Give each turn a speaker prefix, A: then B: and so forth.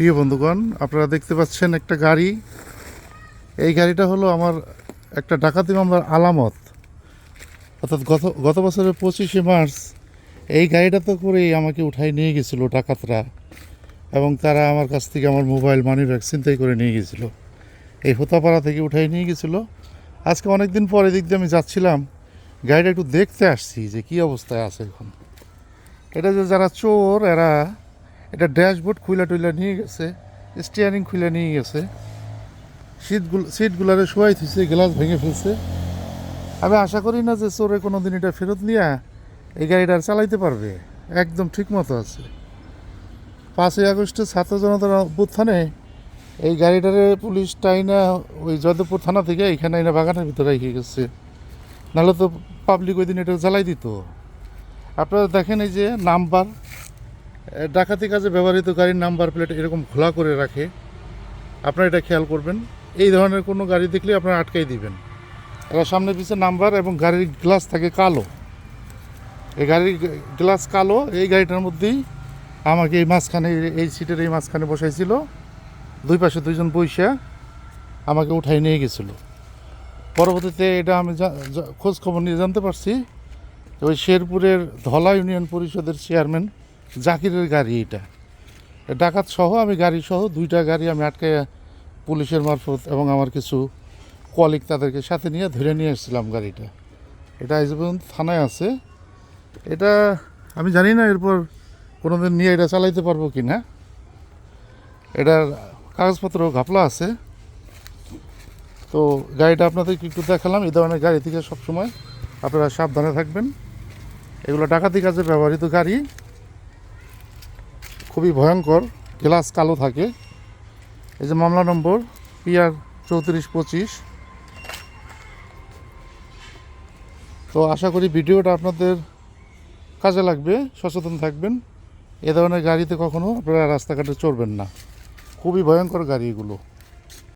A: প্রিয় বন্ধুগণ, আপনারা দেখতে পাচ্ছেন একটা গাড়ি। এই গাড়িটা হলো আমার একটা ডাকাতি মামলার আলামত। অর্থাৎ গত বছরের 25শে মার্চ এই গাড়িটাতে করেই আমাকে উঠাই নিয়ে গেছিলো ডাকাতরা, এবং তারা আমার কাছ থেকে আমার মোবাইল মানি ব্যাগ ছিনতাই করে নিয়ে গেছিলো। এই হোতাপাড়া থেকে উঠাই নিয়ে গেছিলো। আজকে অনেক দিন পরে দিক দিয়ে আমি যাচ্ছিলাম, গাড়িটা একটু দেখতে আসছি যে কী অবস্থায় আছে এখন। এটা যে যারা চোর, এরা এটা ড্যাশবোর্ড খুলে টুইলা নিয়ে গেছে, স্টিয়ারিং খুলে নিয়ে গেছে, সিটগুলারে শোয়াই থুইছে, গ্লাস ভেঙে ফেলছে। আমি আশা করি না যে চোরে কোনো দিন এটা ফেরত নিয়ে এই গাড়িটা আর চালাইতে পারবে। একদম ঠিক মতো আছে। 5ই আগস্টে ছাত্র জনতার অভ্যুত্থানে এই গাড়িটারে পুলিশ টাইনা ওই যাদবপুর থানা থেকে এখানে আইনা বাগানের ভিতরে রেখে গেছে, নাহলে তো পাবলিক ওই দিন এটা জ্বালাই দিত। আপনারা দেখেন এই যে নাম্বার, ডাকাতি কাজে ব্যবহৃত গাড়ির নাম্বার প্লেট এরকম খোলা করে রাখে। আপনারা এটা খেয়াল করবেন, এই ধরনের কোনো গাড়ি দেখলে আপনারা আটকাই দিবেন। এরা সামনে পিছনে নাম্বার এবং গাড়ির গ্লাস থাকে কালো। এই গাড়ির গ্লাস কালো। এই গাড়িটার মধ্যেই আমাকে এই মাঝখানে, এই সিটের এই মাঝখানে বসাইছিল, দুই পাশে দুইজন বইসা আমাকে উঠাই নিয়ে গেছিলো। পরবর্তীতে এটা আমি খোঁজ খবর নিয়ে জানতে পারছি ওই শেরপুরের ধলা ইউনিয়ন পরিষদের চেয়ারম্যান জাকিরের গাড়ি এটা। ডাকাত সহ আমি গাড়ি সহ 2টা গাড়ি আমি আটকে পুলিশের মারফত এবং আমার কিছু কলিগ তাদেরকে সাথে নিয়ে ধরে নিয়ে এসেছিলাম গাড়িটা। এটা আজ পর্যন্ত থানায় আছে। এটা আমি জানি না এরপর কোনো দিন নিয়ে এটা চালাইতে পারবো কি না। এটার কাগজপত্র ঘাপলা আছে। তো গাড়িটা আপনাদেরকে একটু দেখালাম। এই ধরনের গাড়ি থেকে সবসময় আপনারা সাবধানে থাকবেন। এগুলো ডাকাতি কাজে ব্যবহৃত গাড়ি, খুবই ভয়ঙ্কর, গ্লাস কালো থাকে। এই যে মামলা নম্বর PR 3425। তো আশা করি ভিডিওটা আপনাদের কাজে লাগবে। সচেতন থাকবেন, এ ধরনের গাড়িতে কখনো আপনারা রাস্তাঘাটে চড়বেন না। খুবই ভয়ঙ্কর গাড়ি এগুলো।